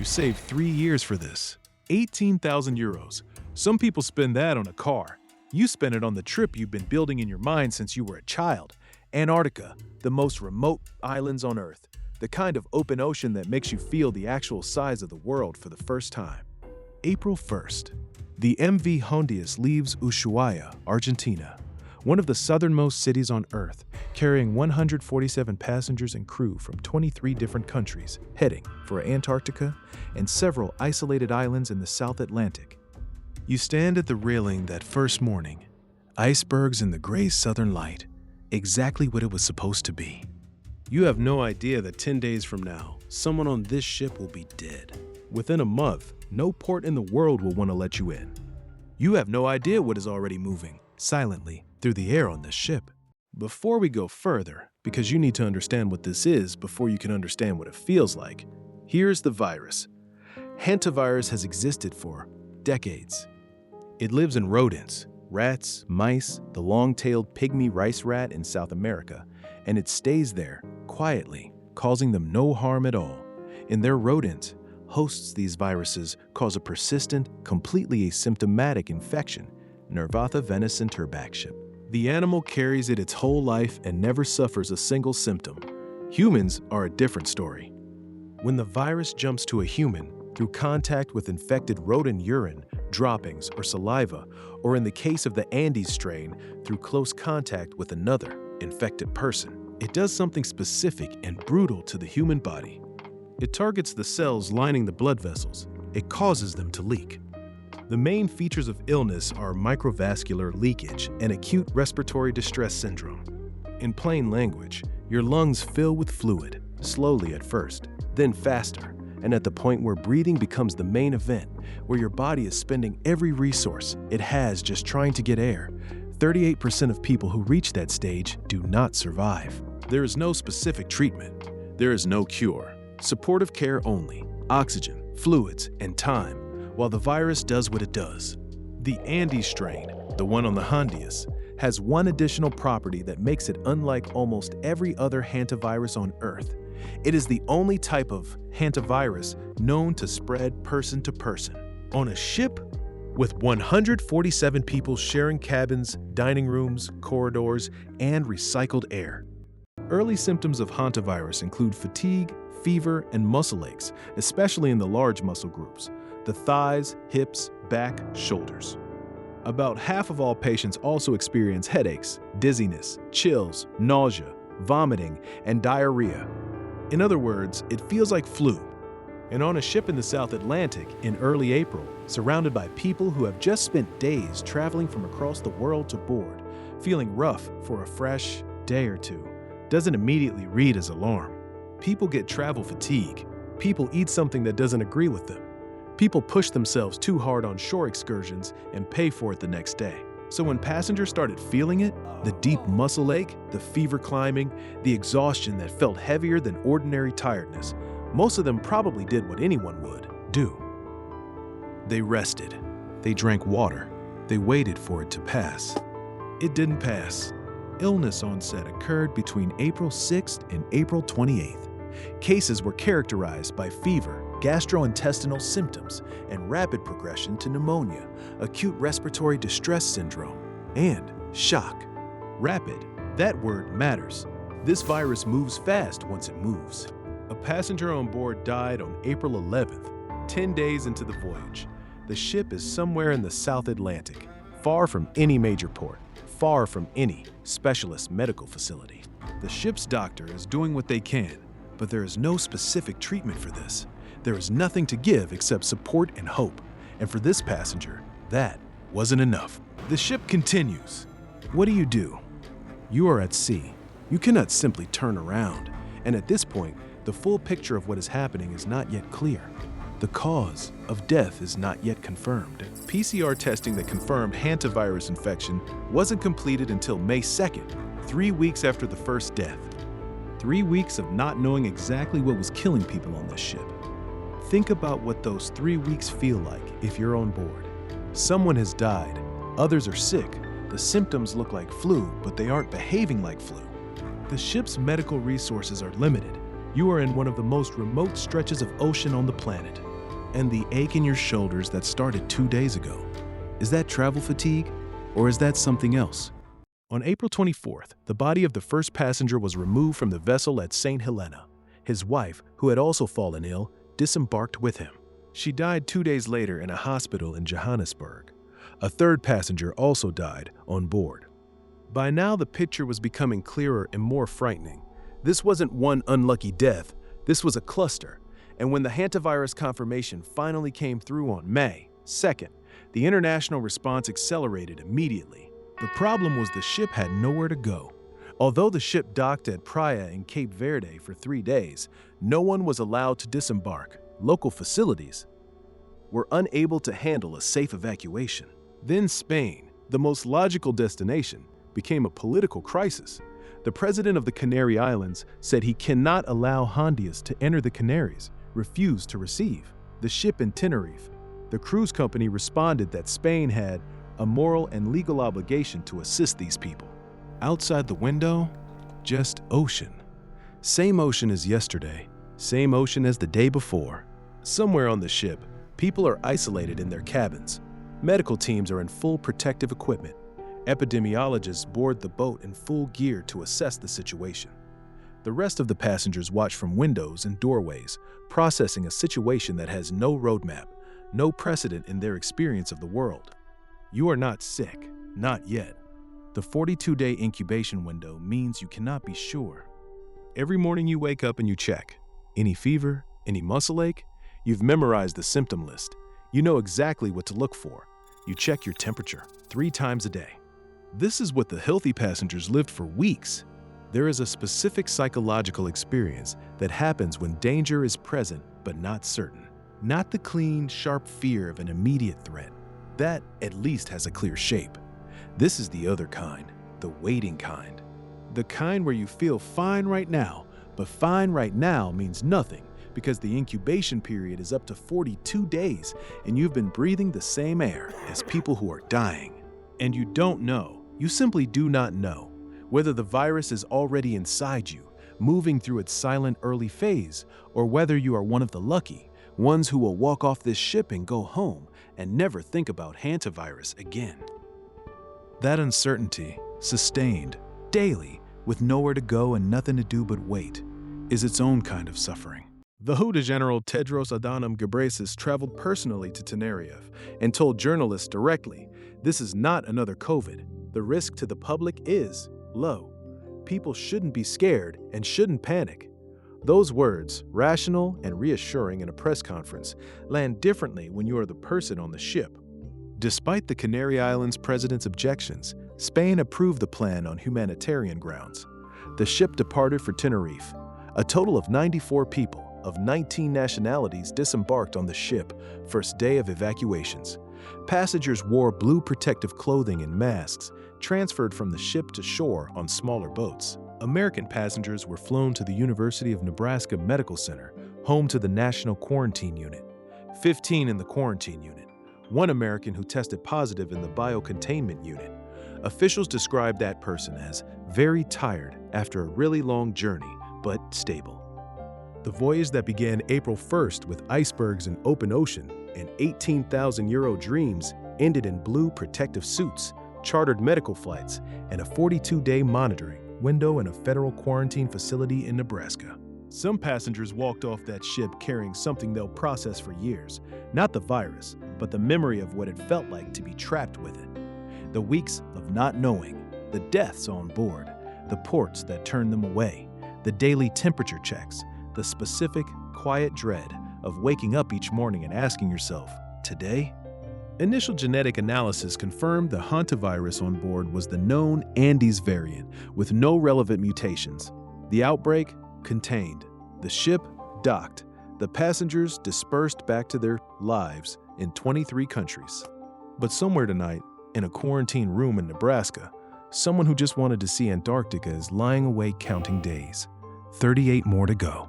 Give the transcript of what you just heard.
You saved 3 years for this. 18,000 euros. Some people spend that on a car. You spend it on the trip you've been building in your mind since you were a child. Antarctica, the most remote islands on Earth. The kind of open ocean that makes you feel the actual size of the world for the first time. April 1st. The MV Hondius leaves Ushuaia, Argentina, one of the southernmost cities on Earth, carrying 147 passengers and crew from 23 different countries, heading for Antarctica and several isolated islands in the South Atlantic. You stand at the railing that first morning. Icebergs in the gray southern light, exactly what it was supposed to be. You have no idea that 10 days from now, someone on this ship will be dead. Within a month, no port in the world will want to let you in. You have no idea what is already moving, silently, through the air on this ship. Before we go further, because you need to understand what this is before you can understand what it feels like, here's the virus. Hantavirus has existed for decades. It lives in rodents, rats, mice, the long-tailed pygmy rice rat in South America, and it stays there, quietly, causing them no harm at all. In their rodents, hosts these viruses cause a persistent, completely asymptomatic infection, Nervatha venis interbactia. The animal carries it its whole life and never suffers a single symptom. Humans are a different story. When the virus jumps to a human, through contact with infected rodent urine, droppings, or saliva, or in the case of the Andes strain, through close contact with another infected person, it does something specific and brutal to the human body. It targets the cells lining the blood vessels. It causes them to leak. The main features of illness are microvascular leakage and acute respiratory distress syndrome. In plain language, your lungs fill with fluid, slowly at first, then faster, and at the point where breathing becomes the main event, where your body is spending every resource it has just trying to get air. 38% of people who reach that stage do not survive. There is no specific treatment. There is no cure. Supportive care only, oxygen, fluids, and time, while the virus does what it does. The Andes strain, the one on the Hondius, has one additional property that makes it unlike almost every other hantavirus on Earth. It is the only type of hantavirus known to spread person to person. On a ship with 147 people sharing cabins, dining rooms, corridors, and recycled air. Early symptoms of hantavirus include fatigue, fever, and muscle aches, especially in the large muscle groups, the thighs, hips, back, shoulders. About half of all patients also experience headaches, dizziness, chills, nausea, vomiting, and diarrhea. In other words, it feels like flu. And on a ship in the South Atlantic in early April, surrounded by people who have just spent days traveling from across the world to board, feeling rough for a fresh day or two, doesn't immediately read as alarm. People get travel fatigue. People eat something that doesn't agree with them. People push themselves too hard on shore excursions and pay for it the next day. So when passengers started feeling it, the deep muscle ache, the fever climbing, the exhaustion that felt heavier than ordinary tiredness, most of them probably did what anyone would do. They rested. They drank water. They waited for it to pass. It didn't pass. Illness onset occurred between April 6th and April 28th. Cases were characterized by fever, gastrointestinal symptoms, and rapid progression to pneumonia, acute respiratory distress syndrome, and shock. Rapid, that word matters. This virus moves fast once it moves. A passenger on board died on April 11th, 10 days into the voyage. The ship is somewhere in the South Atlantic, far from any major port, far from any specialist medical facility. The ship's doctor is doing what they can, but there is no specific treatment for this. There is nothing to give except support and hope. And for this passenger, that wasn't enough. The ship continues. What do? You are at sea. You cannot simply turn around. And at this point, the full picture of what is happening is not yet clear. The cause of death is not yet confirmed. PCR testing that confirmed hantavirus infection wasn't completed until May 2nd, 3 weeks after the first death. 3 weeks of not knowing exactly what was killing people on this ship. Think about what those 3 weeks feel like if you're on board. Someone has died, others are sick. The symptoms look like flu, but they aren't behaving like flu. The ship's medical resources are limited. You are in one of the most remote stretches of ocean on the planet. and the ache in your shoulders that started 2 days ago. Is that travel fatigue, or is that something else? On April 24th, the body of the first passenger was removed from the vessel at St. Helena. His wife, who had also fallen ill, disembarked with him. She died 2 days later in a hospital in Johannesburg. A third passenger also died on board. By now, the picture was becoming clearer and more frightening. This wasn't one unlucky death, this was a cluster. And when the Hantavirus confirmation finally came through on May 2nd, the international response accelerated immediately. The problem was the ship had nowhere to go. Although the ship docked at Praia in Cape Verde for 3 days, no one was allowed to disembark. Local facilities were unable to handle a safe evacuation. Then Spain, the most logical destination, became a political crisis. The president of the Canary Islands said he cannot allow Hondius to enter the Canaries, refused to receive the ship in Tenerife. The cruise company responded that Spain had a moral and legal obligation to assist these people. Outside the window, just ocean. Same ocean as yesterday, same ocean as the day before. Somewhere on the ship, people are isolated in their cabins. Medical teams are in full protective equipment. Epidemiologists board the boat in full gear to assess the situation. The rest of the passengers watch from windows and doorways, processing a situation that has no roadmap, no precedent in their experience of the world. You are not sick, not yet. The 42-day incubation window means you cannot be sure. Every morning you wake up and you check. Any fever, any muscle ache? You've memorized the symptom list. You know exactly what to look for. You check your temperature 3 times a day. This is what the healthy passengers lived for weeks. There is a specific psychological experience that happens when danger is present but not certain. Not the clean, sharp fear of an immediate threat. That at least has a clear shape. This is the other kind, the waiting kind. The kind where you feel fine right now, but fine right now means nothing because the incubation period is up to 42 days and you've been breathing the same air as people who are dying. And you don't know, you simply do not know, whether the virus is already inside you, moving through its silent early phase, or whether you are one of the lucky, ones who will walk off this ship and go home and never think about Hantavirus again. That uncertainty, sustained, daily, with nowhere to go and nothing to do but wait, is its own kind of suffering. The WHO General Tedros Adhanom Ghebreyesus traveled personally to Tenerife and told journalists directly, this is not another COVID. The risk to the public is low. People shouldn't be scared and shouldn't panic. Those words, rational and reassuring in a press conference, land differently when you are the person on the ship. Despite the Canary Islands president's objections, Spain approved the plan on humanitarian grounds. The ship departed for Tenerife. A total of 94 people of 19 nationalities disembarked on the ship first day of evacuations. Passengers wore blue protective clothing and masks, transferred from the ship to shore on smaller boats. American passengers were flown to the University of Nebraska Medical Center, home to the National Quarantine Unit. 15 in the quarantine unit. 1 American who tested positive in the biocontainment unit. Officials described that person as very tired after a really long journey, but stable. The voyage that began April 1st with icebergs and open ocean and 18,000 euro dreams ended in blue protective suits, chartered medical flights, and a 42-day monitoring window in a federal quarantine facility in Nebraska. Some passengers walked off that ship carrying something they'll process for years, not the virus, but the memory of what it felt like to be trapped with it. The weeks of not knowing, the deaths on board, the ports that turned them away, the daily temperature checks, the specific, quiet dread of waking up each morning and asking yourself, today? Initial genetic analysis confirmed the Hantavirus on board was the known Andes variant with no relevant mutations. The outbreak contained. The ship docked. The passengers dispersed back to their lives in 23 countries. But somewhere tonight, in a quarantine room in Nebraska, someone who just wanted to see Antarctica is lying awake counting days. 38 more to go.